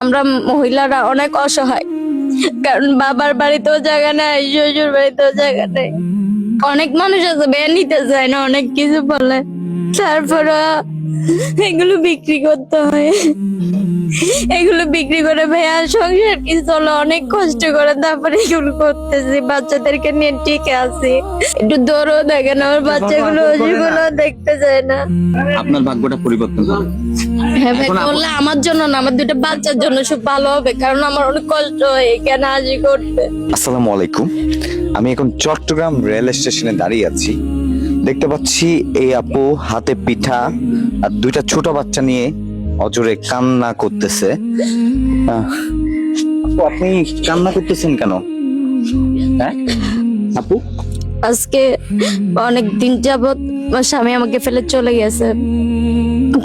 আমরা মহিলারা অনেক অসহায়, কারণ বাবার বাড়িতেও জায়গা নাই, শ্বশুর বাড়িতেও জায়গা নেই। অনেক মানুষ আছে বের নিতে চায় না, অনেক কিছু বলে, তারপরে এগুলো বিক্রি করতে হয়। এগুলো বিক্রি করে ভাইয়া সংসার কি চলে, অনেক কষ্ট করে তারপরে এগুলো করতেছি, বাচ্চাদেরকে নিয়ে টিকে আছি। একটু দৌড়ও দেখেন, আমার বাচ্চাগুলো ওগুলো দেখতে চায় না। আপনার ভাগ্যটা পরিবর্তন হবে। হ্যাঁ ভাই, বললে আমার জন্য না, আমার দুটো বাচ্চার জন্য সব ভালো হবে, কারণ আমার অনেক কষ্ট হয় এখানে হাজি করতে। আসসালামু আলাইকুম। আমি এখন চট্টগ্রাম রেল স্টেশনে দাঁড়িয়ে আছি। দেখতে পাচ্ছি এই আপু হাতে পিঠা আর দুইটা ছোট বাচ্চা নিয়ে অজরে কান্না করতেছে। আপু, আপনি কান্না করতেছেন কেন? হ্যাঁ আপু, আজকে অনেক দিন যাবত আমার স্বামী আমাকে ফেলে চলে গেছে,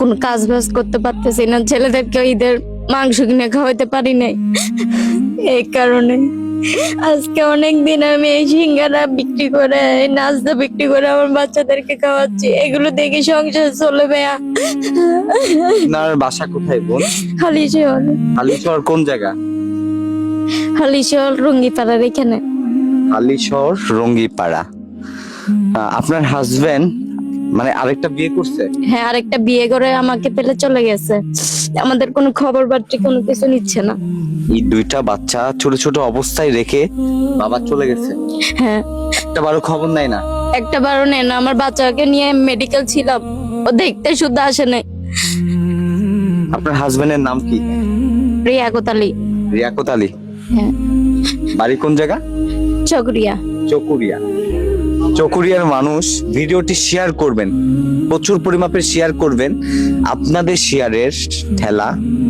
কোনো কাজ বাজ করতে পারতেছি না, ছেলেদেরকে ঈদের মাংস কিনে খাওয়াইতে পারি নাই, এই কারণে আজকে অনেক দিন আমি এই সিঙ্গারা বিক্রি করে, এই নাস্তা বিক্রি করে আমার বাচ্চাদেরকে খাওয়াচ্ছি। এগুলো দেখে সংসার চলে ভাইয়া। আপনার বাসা কোথায় বোন? হালিশহর। হালিশহর কোন জায়গা? হালিশহর রঙ্গিপাড়ার এখানে। হালিশহর রঙ্গিপাড়া। আপনার হাজবেন্ড মানে আরেকটা বিয়ে করছে? হ্যাঁ, আরেকটা বিয়ে করে আমাকে ফেলে চলে গেছে, আমাদের কোনো খবর বার্তা কোনো কিছু নিচ্ছে না। এই দুইটা বাচ্চা ছোট ছোট অবস্থায় রেখে বাবা চলে গেছে? হ্যাঁ, একটা বারো খবর নাই না? একটা বারও নেই না। আমার বাচ্চাকে নিয়ে মেডিকেল ছিলাম, ও দেখতে শুদ্ধ আসে নাই। আপনার হাজবেন্ডের নাম কি? রিয়াকত আলী। রিয়াকত আলী। হ্যাঁ। বাড়ি কোন জায়গা? চকরিয়া। চকুরিয়া। চকুরিয়ার মানুষ ভিডিওটি শেয়ার করবেন, প্রচুর পরিমাপে শেয়ার করবেন। আপনাদের শেয়ারের ঠেলা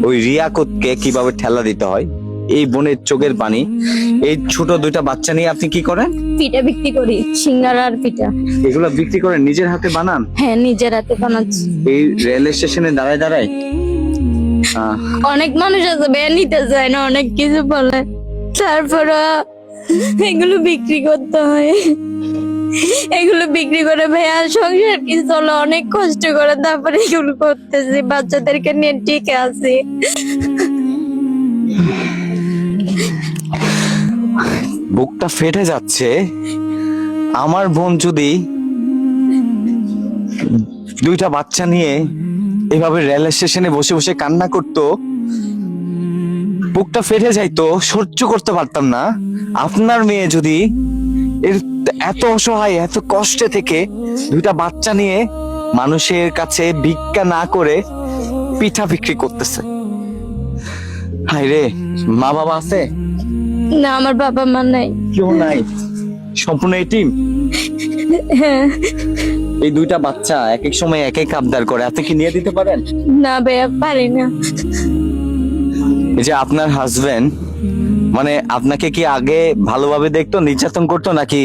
ওই রিয়াকতকে কিভাবে ঠেলা দিতে হয়, এই বোনের চোখের পানি। এই ছোট দুইটা বাচ্চা নিয়ে আপনি কি করেন? পিঠা বিক্রি করি, সিঙ্গারা আর পিঠা। এগুলো বিক্রি করেন, নিজের হাতে বানান? হ্যাঁ, নিজের হাতে বানাচ্ছি। এই রেল স্টেশনে দাঁড়ায় দাঁড়ায় অনেক মানুষ আছে বের নিতে চায় না, অনেক কিছু বলে, তারপরে এগুলো বিক্রি করতে হয়। এগুলো বিক্রি করে ভাইয়া সংসার কি চলে, অনেক কষ্ট করে তারপরে এগুলো করতেছি, বাচ্চাদেরকে নিয়ে টিকে আছি। বুকটা ফেটে যাচ্ছে। আমার বোন যদি দুইটা বাচ্চা নিয়ে এভাবে রেল স্টেশনে বসে বসে কান্না করতো, বুকটা ফেটে যাইতো, সহ্য করতে পারতাম না। আপনার মেয়ে যদি এত অসহায়, এত কষ্টে থেকে দুইটা বাচ্চা নিয়ে মানুষের কাছে ভিক্ষা না করে পিঠা বিক্রি করতেছে, হায় রে। মা বাবা আছে? না, আমার বাবা মা নাই। কেউ নাই, সম্পূর্ণ এতিম। হ্যাঁ। এই দুইটা বাচ্চা এক এক সময় এক এক আবদার করে, আপনি কি নিয়ে দিতে পারেন? না ভাইয়া, পারি না। এই যে আপনার হাজবেন্ড, মানে আপনাকে কি আগে ভালোভাবে দেখতো, নির্যাতন করতো নাকি?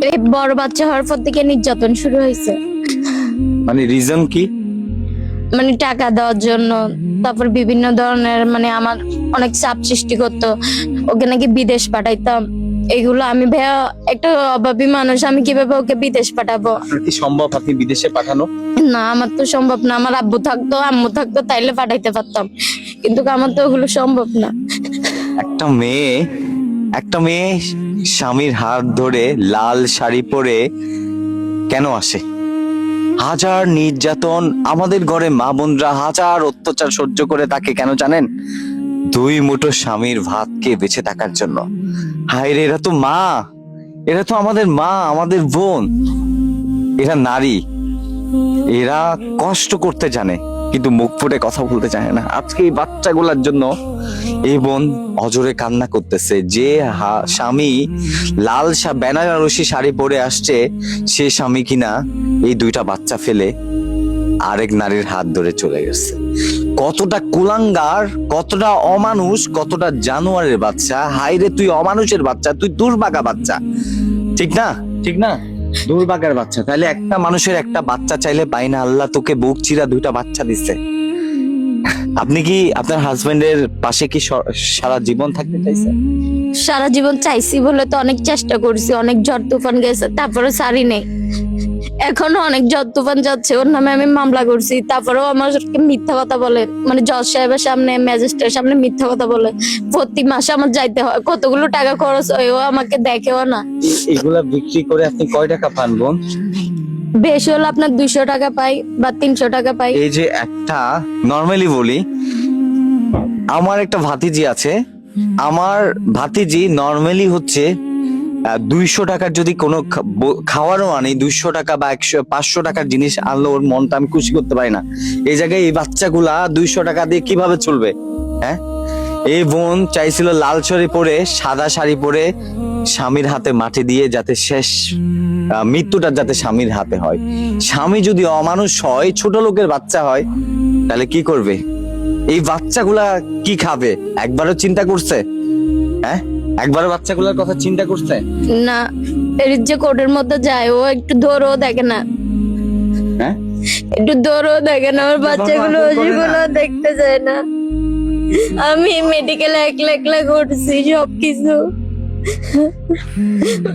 এই বড় বাচ্চা হওয়ার পর থেকে নির্যাতন শুরু হয়েছে। মানে রিজন কি? মানে টাকা দেওয়ার জন্য, তারপর বিভিন্ন ধরনের, মানে আমার অনেক চাপ সৃষ্টি করতো, ওকে নাকি বিদেশ পাঠাইতাম। এগুলো আমি ভাইয়া একটা অভাবী মানুষ, আমি কিভাবে ওকে বিদেশ পাঠাবো? আপনার কি সম্ভব আপনি বিদেশে পাঠানো? না, আমার তো সম্ভব না। আমার আব্বু থাকতো, আম্মু থাকতো, তাইলে পাঠাইতে পারতাম, কিন্তু আমার তো ওগুলো সম্ভব না। একটা মেয়ে স্বামীর হাত ধরে লাল শাড়ি পরে কেন আসে? হাজার নির্যাতন, আমাদের ঘরে মা বোনরা হাজার অত্যাচার সহ্য করে তাকে কেন জানেন? দুই মুঠো স্বামীর ভাতকে বেঁচে থাকার জন্য। হায় রে, এরা তো মা, এরা তো আমাদের মা, আমাদের বোন, এরা নারী, এরা কষ্ট করতে জানে কিন্তু মুখ ফুটে কথা বলতে জানে না। আজকে এই বাচ্চাগুলোর জন্য এই বোন অজরে কান্না করতেছে। যে স্বামী লাল বেনারসি শাড়ি পরে আসছে, সে স্বামী কিনা এই দুইটা বাচ্চা ফেলে আরেক নারীর হাত ধরে চলে গেছে। কতটা কুলাঙ্গার, কতটা অমানুষ, কতটা জানোয়ারের বাচ্চা। হায়রে, তুই অমানুষের বাচ্চা, তুই দুর্ভাগা বাচ্চা, ঠিক না? ঠিক না, দুর্ভাগার বাচ্চা। তাহলে একটা মানুষের একটা বাচ্চা চাইলে পাই না, আল্লাহ তোকে বুক চিরা দুইটা বাচ্চা দিচ্ছে। আপনি কি আপনার হাজবেন্ডের পাশে কি সারা জীবন থাকতে চাইছেন? সারা জীবন চাইছি বলে তো অনেক চেষ্টা করছি, অনেক ঝড় তুফান গেছে, তারপরে সারি নেই। এখনো অনেক জ্বর তুফান যাচ্ছে, ওর নামে আমি মামলা করছি, তারপরেও আমাকে মিথ্যা কথা বলে, মানে জজ সাহেবের সামনে, ম্যাজিস্ট্রেটের সামনে মিথ্যা কথা বলে। প্রতি মাসে আমার যাইতে হয়, কতগুলো টাকা খরচ হয়, ও আমাকে দেখেও না। এগুলা বিক্রি করে আপনি কয় টাকা পান বোন? বেশি হলে আপনার 200 টাকা পাই বা 300 টাকা পাই। এই যে একটা নর্মালি বলি, আমার একটা ভাতিজি আছে, আমার ভাতিজি নর্মালি হচ্ছে 200 টাকার যদি কোনো খাওয়ারও আনি, 200 টাকা বা 500 টাকার জিনিস আনলো, ওর মনটা আমি খুশি করতে পারি না। এই জায়গায় এই বাচ্চাগুলা 200 টাকা দিয়ে কিভাবে চলবে? হ্যাঁ, এই বোন চাইছিল লাল শাড়ি পরে, সাদা শাড়ি পরে স্বামীর হাতে মাটি দিয়ে যাতে শেষ মৃত্যুটা যাতে স্বামীর হাতে হয়। স্বামী যদি অমানুষ হয়, ছোট লোকের বাচ্চা হয়, তাহলে কি করবে? এই বাচ্চাগুলা কি খাবে? একবারও চিন্তা করছে? হ্যাঁ, একবারও বাচ্চাগুলোর কথা চিন্তা করছে না। এর যে কোর্টের মধ্যে যায়, ও একটু দৌড়ও দেখে না, হ্যাঁ, একটু দৌড়ও দেখে না, ওর বাচ্চাগুলো জীবনও দেখতে যায় না। আমি মেডিকেলে একলা একলা করছি সবকিছু।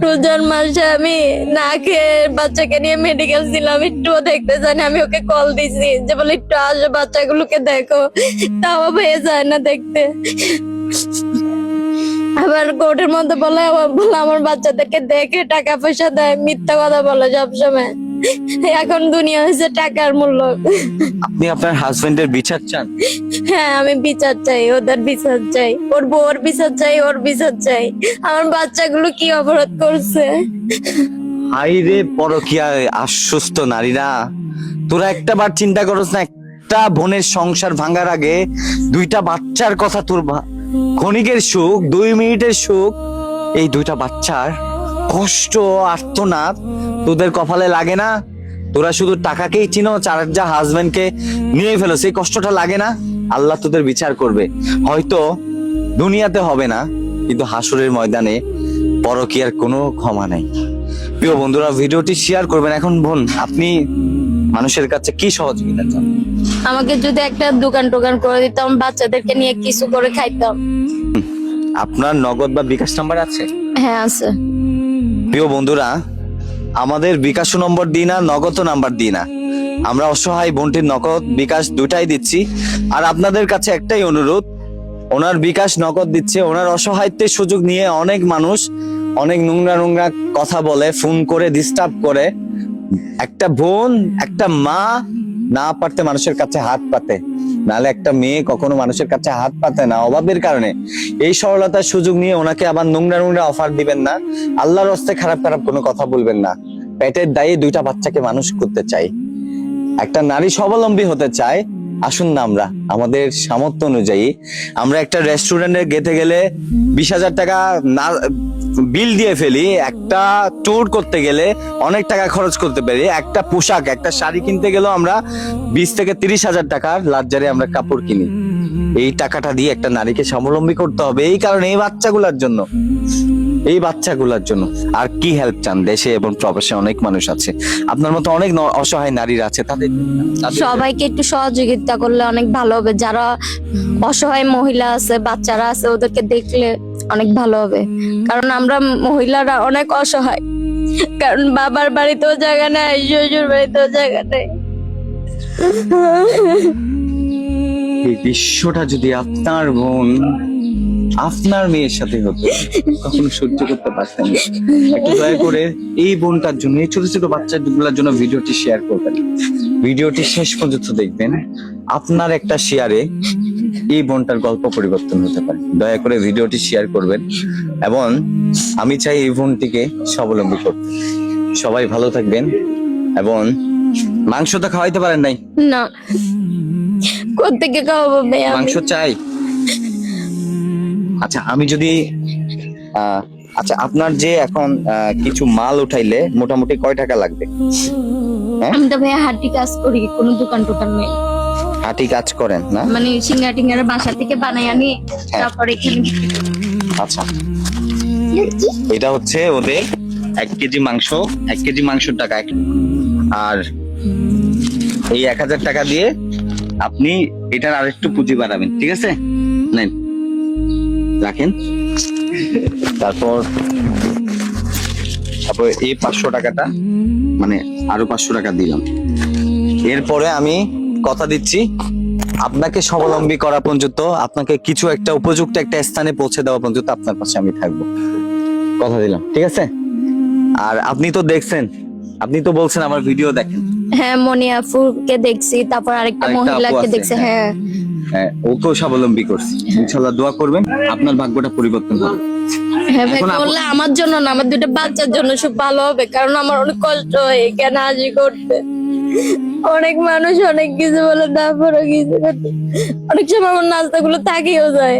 রোজার মাসে আমি না খেয়ে বাচ্চাকে নিয়ে মেডিকেল ছিলাম, একটুও দেখতে চাই না। আমি ওকে কল দিছি যে বলে একটু আসো, বাচ্চাগুলোকে দেখো, তাও হয়ে যায় না দেখতে। আবার কোর্টের মধ্যে বলে আমার বাচ্চাদেরকে দেখে টাকা পয়সা দেয়, মিথ্যা কথা বলে সবসময়। এখন দুনিয়া হয়েছে টাকার মূল্য। আপনি আপনার হাজবেন্ডের বিচার চান? হ্যাঁ, আমি বিচার চাই, ওদের বিচার চাই, ওর বউর বিচার চাই, ওর বিচার চাই। আমার বাচ্চাগুলো কি অপরাধ করছে? হাইরে পরকীয়ায় আশ্বস্ত নারীরা, তোরা একটা বার চিন্তা করছ না? একটা বোনের সংসার ভাঙার আগে 2টা বাচ্চার কথা, তোর ক্ষণিকের সুখ, 2 মিনিটের সুখ, এই 2টা বাচ্চার কষ্ট, আর্তনাদ তোদের কপালে লাগে না? তোরা শুধু টাকাকেই চিনো, যা হাজবেন্ডকে নিয়ে ফেলো, সেই কষ্টটা লাগে না? আল্লাহ তোদের বিচার করবে, হয়তো দুনিয়াতে হবে না, কিন্তু হাসরের ময়দানে পরকীয়ার কোনো ক্ষমা নেই। প্রিয় বন্ধুরা, ভিডিওটি শেয়ার করবেন। এখন বোন, আপনি মানুষের কাছে কি সহযোগিতা চান? আমাকে যদি একটা দোকান টোকান করে দিতাম, বাচ্চাদেরকে নিয়ে কিছু করে খাইতাম। আপনার নগদ বা বিকাশ নাম্বার আছে? হ্যাঁ, আছে। প্রিয় বন্ধুরা, আমাদের বিকাশ নম্বর দিই না, নগদ নাম্বার দিই না, আমরা অসহায় বোনটির নগদ বিকাশ দুটাই দিচ্ছি। আর আপনাদের কাছে একটাই অনুরোধ, ওনার বিকাশ নগদ দিচ্ছে, ওনার অসহায়ত্বের সুযোগ নিয়ে অনেক মানুষ অনেক নোংরা নোংরা কথা বলে, ফোন করে ডিস্টার্ব করে। একটা বোন, একটা মা না পারতে মানুষের কাছে হাত পাতে, নাহলে একটা মেয়ে কখনো মানুষের কাছে হাত পাতে না অভাবের কারণে। এই সরলতার সুযোগ নিয়ে ওনাকে আবার নোংরা নোংরা অফার দিবেন না, আল্লাহর হস্তে খারাপ খারাপ কোনো কথা বলবেন না। পেটের দায়ে 2টা বাচ্চাকে মানুষ করতে চাই, একটা নারী স্বাবলম্বী হতে চায়। আসুন না আমরা আমাদের সামর্থ্য অনুযায়ী, আমরা একটা রেস্টুরেন্টে গেতে গেলে 20,000 টাকা না বিল দিয়ে ফেলি, একটা ট্যুর করতে গেলে অনেক টাকা খরচ করতে পারি, একটা পোশাক, একটা শাড়ি কিনতে গেলেও আমরা 20 থেকে 30,000 টাকার লাক্সারি আমরা কাপড় কিনি। এই টাকাটা দিয়ে একটা নারীকে স্বাবলম্বী করতে হবে, এই কারণে এই বাচ্চাগুলোর জন্য, এই বাচ্চাগুলোর জন্য। আর কি হেল্প চান? দেশে এবং প্রবাসে অনেক মানুষ আছে, আপনার মতো অনেক অসহায় নারীরা আছে, তাদের সবাইকে একটু সহযোগিতা করলে অনেক ভালো হবে। যারা অসহায় মহিলা আছে, বাচ্চারা আছে, ওদেরকে দেখলে অনেক ভালো হবে। কারণ আমরা মহিলারা অনেক অসহায়, কারণ বাবার বাড়িতেও জায়গা নেই, শ্বশুর বাড়িতেও জায়গা নেই। এই দৃশ্যটা যদি আপনার বোন, আপনার মেয়ের সাথে হতো, কখনো সহ্য করতে পারতেন না। একটু দয়া করে এই বোনটার জন্য, এই ছোট ছোট বাচ্চাগুলোর জন্য ভিডিওটি শেয়ার করবেন, ভিডিওটি শেষ পর্যন্ত দেখবেন। আপনার একটা শেয়ারে এই বোনটার গল্প পরিবর্তন হতে পারে। দয়া করে ভিডিওটি শেয়ার করবেন, এবং আমি চাই এই বোনটিকে স্বাবলম্বী করতে। সবাই ভালো থাকবেন, এবং মাংস তো খাওয়াইতে পারেন নাই? না, কোত্থেকে খাওয়াবো ভাই? মাংস চাই। আচ্ছা, আমি যদি আচ্ছা, আপনার যে এখন কিছু মাল উঠাইলে মোটামুটি কয় টাকা লাগবে? আমি তো ভাইয়া হাঁটি কাজ করি, কোনো দোকান টোকান নেই। হাঁটি কাজ করেন না? মানে সিঙ্গারা টিঙ্গারা বাসা থেকে বানাই আনি, তারপরে এখানে বিক্রি করি। আচ্ছা, এটা হচ্ছে ওদের 1 কেজি মাংস, 1 কেজি মাংসের টাকা। আর এই 1000 টাকা দিয়ে আপনি এটার আরেকটু পুঁজি বাড়াবেন, ঠিক আছে? নেন, রাখেন। তারপর তারপরে এই 500 টাকাটা, মানে আরো 500 টাকা দিলাম। এরপরে আমি কথা দিচ্ছি, আপনাকে স্বাবলম্বী করা পর্যন্ত, আপনাকে কিছু একটা উপযুক্ত একটা স্থানে পৌঁছে দেওয়া পর্যন্ত আপনার পাশে আমি থাকবো, কথা দিলাম, ঠিক আছে? আর আপনি তো দেখছেন, আপনি তো বলছেন আমার ভিডিও দেখেন। হ্যাঁ, মনি আপুকে দেখছি, তারপর আরেকটা আরেকটা আপু মহিলাকে আছে, দেখছি। হ্যাঁ হ্যাঁ, ওকেও স্বাবলম্বী করছি। ইনশাল্লাহ দোয়া করবেন, আপনার ভাগ্যটা পরিবর্তন হবে। হ্যাঁ ভাই, এখন করলে আমার জন্য না, আমার দুটো বাচ্চার জন্য সব ভালো হবে, কারণ আমার অনেক কষ্ট হয় এখানে হাজি করতে। অনেক মানুষ অনেক কিছু বলে, তারপরে কিছু করতে অনেক সময় আমার নাস্তাগুলো থাকিও যায়।